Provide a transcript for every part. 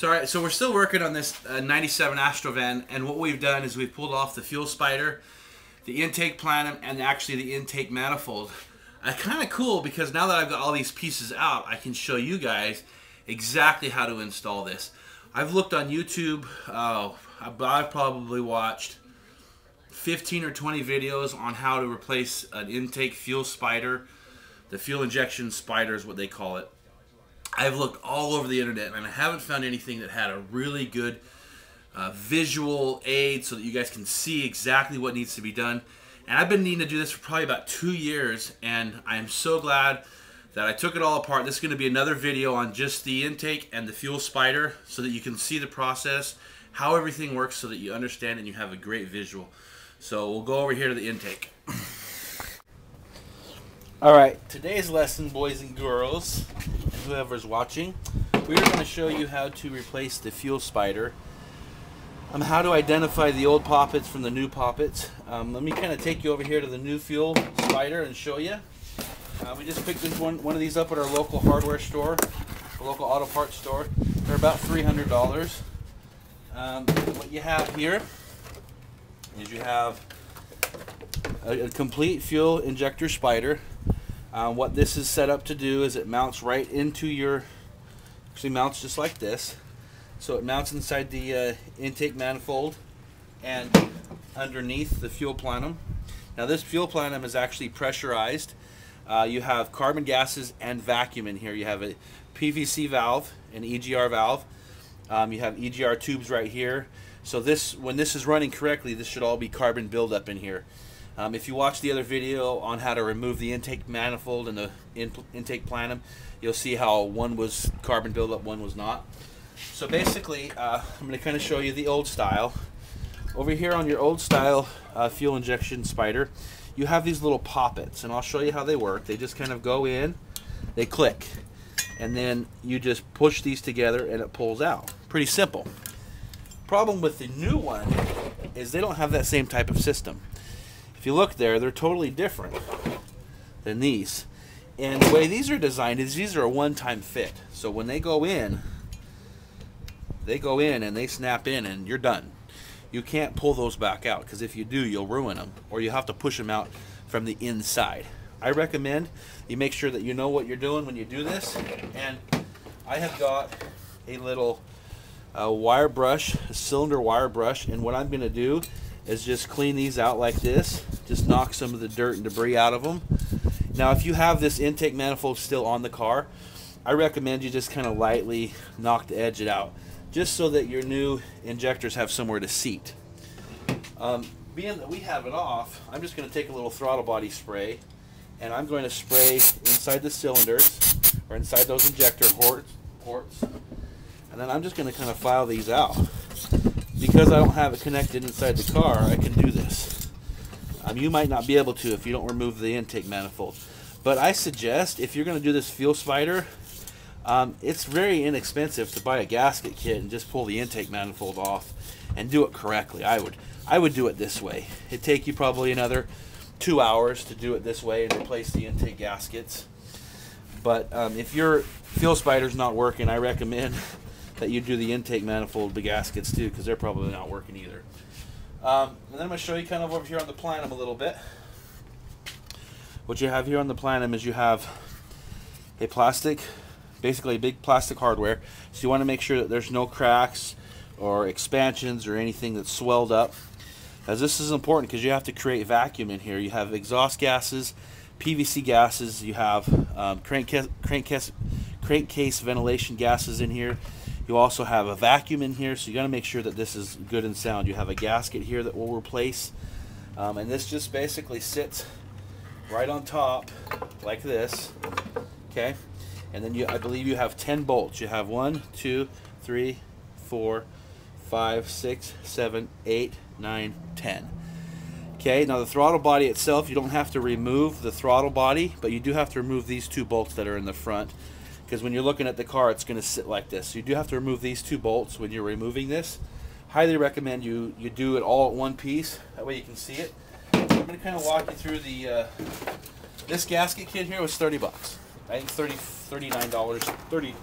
So we're still working on this 97 Astrovan, and what we've done is we've pulled off the fuel spider, the intake plenum, and actually the intake manifold. Kind of cool because now that I've got all these pieces out, I can show you guys exactly how to install this. I've looked on YouTube. I've probably watched 15 or 20 videos on how to replace an intake fuel spider. The fuel injection spider is what they call it. I've looked all over the internet and I haven't found anything that had a really good visual aid so that you guys can see exactly what needs to be done. And I've been needing to do this for probably about 2 years, and I'm so glad that I took it all apart. This is going to be another video on just the intake and the fuel spider so that you can see the process, how everything works, so that you understand and you have a great visual. So we'll go over here to the intake. Alright, today's lesson, boys and girls, and whoever's watching, we're going to show you how to replace the fuel spider. How to identify the old poppets from the new poppets. Let me kind of take you over here to the new fuel spider and show you. We just picked this one of these up at our local hardware store, a local auto parts store. They're about $300. What you have here is you have a complete fuel injector spider. What this is set up to do is it mounts right into your, actually mounts just like this. So it mounts inside the intake manifold and underneath the fuel plenum. Now this fuel plenum is actually pressurized. You have carbon gases and vacuum in here. You have a PVC valve, an EGR valve. You have EGR tubes right here. So this, when this is running correctly, this should all be carbon buildup in here. If you watch the other video on how to remove the intake manifold and the intake plenum, you'll see how one was carbon buildup, one was not. So basically, I'm going to kind of show you the old style. Over here on your old style fuel injection spider, you have these little poppets, and I'll show you how they work. They just kind of go in, they click, and then you just push these together and it pulls out. Pretty simple. Problem with the new one is they don't have that same type of system. If you look there, they're totally different than these. And the way these are designed is these are a one-time fit. So when they go in and they snap in and you're done. You can't pull those back out, because if you do, you'll ruin them, or you have to push them out from the inside. I recommend you make sure that you know what you're doing when you do this. And I have got a little wire brush, a cylinder wire brush, and what I'm going to do is just clean these out like this. Just knock some of the dirt and debris out of them. Now if you have this intake manifold still on the car, I recommend you just kind of lightly knock the edge out, just so that your new injectors have somewhere to seat. Being that we have it off, I'm just going to take a little throttle body spray, and I'm going to spray inside the cylinders, or inside those injector ports, and then I'm just going to kind of file these out. Because I don't have it connected inside the car, I can do this. You might not be able to if you don't remove the intake manifold. But I suggest, if you're going to do this fuel spider, it's very inexpensive to buy a gasket kit and just pull the intake manifold off and do it correctly. I would do it this way. It'd take you probably another 2 hours to do it this way and replace the intake gaskets. But if your fuel spider's not working, I recommend that you do the intake manifold, the gaskets too, because they're probably not working either. And then I'm going to show you kind of over here on the plenum a little bit. What you have here on the plenum is you have a plastic, basically a big plastic hardware. So you want to make sure that there's no cracks or expansions or anything that's swelled up, as this is important because you have to create vacuum in here. You have exhaust gases, PVC gases, you have crankcase ventilation gases in here. You also have a vacuum in here, so you got to make sure that this is good and sound. You have a gasket here that we'll replace, and this just basically sits right on top like this, okay? And then I believe you have 10 bolts. You have 1, 2, 3, 4, 5, 6, 7, 8, 9, 10. Okay, now the throttle body itself, you don't have to remove the throttle body, but you do have to remove these 2 bolts that are in the front, because when you're looking at the car, it's going to sit like this. So you do have to remove these 2 bolts when you're removing this. Highly recommend you do it all at one piece. That way you can see it. I'm going to kind of walk you through the. This gasket kit here was $30. I think $39, 30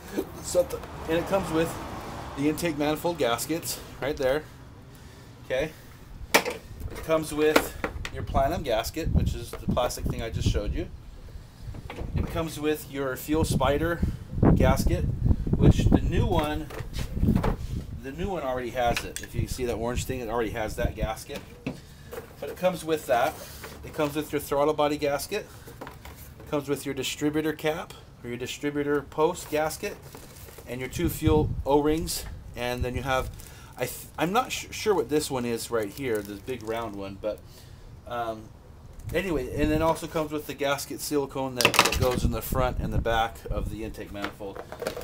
something, and it comes with the intake manifold gaskets right there. Okay, it comes with your plenum gasket, which is the plastic thing I just showed you. It comes with your fuel spider gasket, which the new one already has it. If you see that orange thing, it already has that gasket. But it comes with that. It comes with your throttle body gasket. It comes with your distributor cap or your distributor post gasket, and your 2 fuel O-rings. And then you have, I'm not sure what this one is right here, this big round one, but anyway, and then also comes with the gasket silicone that goes in the front and the back of the intake manifold.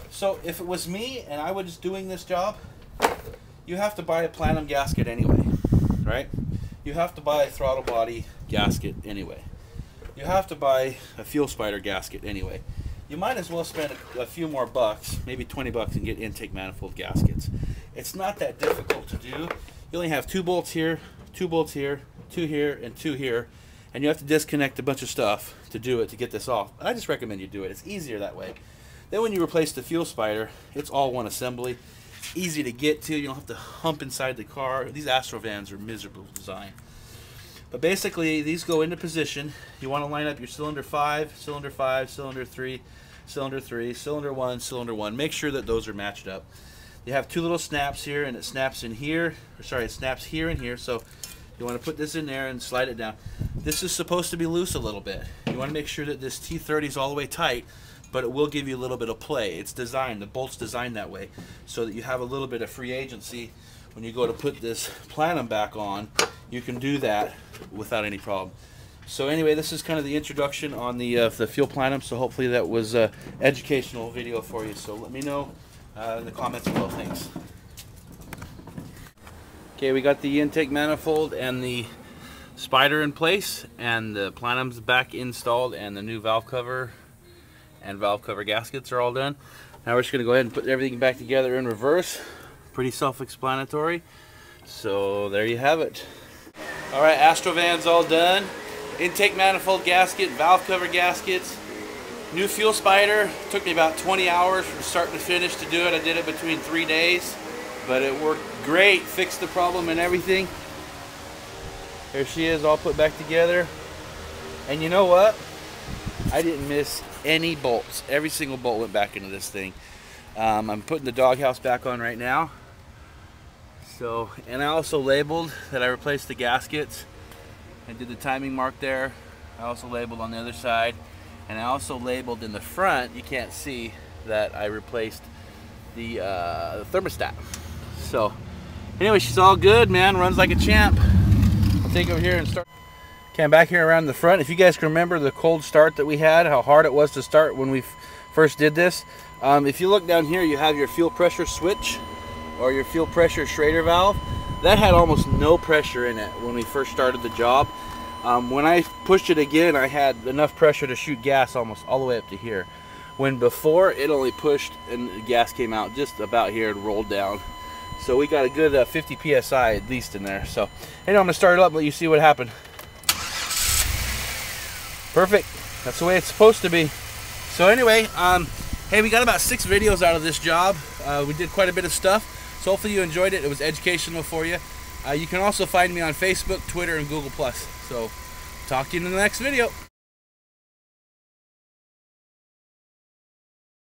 So if it was me and I was doing this job, you have to buy a plenum gasket anyway, right? You have to buy a throttle body gasket anyway. You have to buy a fuel spider gasket anyway. You might as well spend a few more bucks, maybe 20 bucks, and get intake manifold gaskets. It's not that difficult to do. You only have 2 bolts here, 2 bolts here, 2 here, and 2 here, and you have to disconnect a bunch of stuff to do it, to get this off. I just recommend you do it. It's easier that way. Then when you replace the fuel spider, it's all one assembly. It's easy to get to. You don't have to hump inside the car. These Astrovans are miserable design. But basically, these go into position. You want to line up your cylinder 5, cylinder 5, cylinder 3, cylinder 3, cylinder 1, cylinder 1. Make sure that those are matched up. You have 2 little snaps here, and it snaps in here. Or sorry, it snaps here and here. So you want to put this in there and slide it down. This is supposed to be loose a little bit. You want to make sure that this T30 is all the way tight, but it will give you a little bit of play. It's designed, the bolt's designed that way, so that you have a little bit of free agency. When you go to put this plenum back on, you can do that without any problem. So anyway, this is kind of the introduction on the fuel plenum, so hopefully that was an educational video for you. So let me know in the comments below. Thanks. Okay, we got the intake manifold and the spider in place, and the plenum's back installed, and the new valve cover and valve cover gaskets are all done. Now we're just going to go ahead and put everything back together in reverse. Pretty self-explanatory. So there you have it. Alright, Astrovan's all done. Intake manifold gasket, valve cover gaskets, new fuel spider. Took me about 20 hours from start to finish to do it. I did it between 3 days, but it worked great. Fixed the problem and everything. There she is, all put back together. And you know what? I didn't miss any bolts. Every single bolt went back into this thing. I'm putting the doghouse back on right now. So, and I also labeled that I replaced the gaskets. I did the timing mark there. I also labeled on the other side, and I also labeled in the front. You can't see that I replaced the thermostat. So anyway, she's all good, man. Runs like a champ. I'll take over here and start. Okay, I'm back here around the front. If you guys can remember the cold start that we had, how hard it was to start when we first did this. If you look down here, you have your fuel pressure switch or your fuel pressure Schrader valve. That had almost no pressure in it when we first started the job. When I pushed it again, I had enough pressure to shoot gas almost all the way up to here. When before, it only pushed and the gas came out just about here and rolled down. So we got a good 50 PSI at least in there. So anyway, I'm gonna start it up and let you see what happened. Perfect. That's the way it's supposed to be. So anyway, hey, we got about 6 videos out of this job. We did quite a bit of stuff. So hopefully you enjoyed it. It was educational for you. You can also find me on Facebook, Twitter, and Google+. So talk to you in the next video.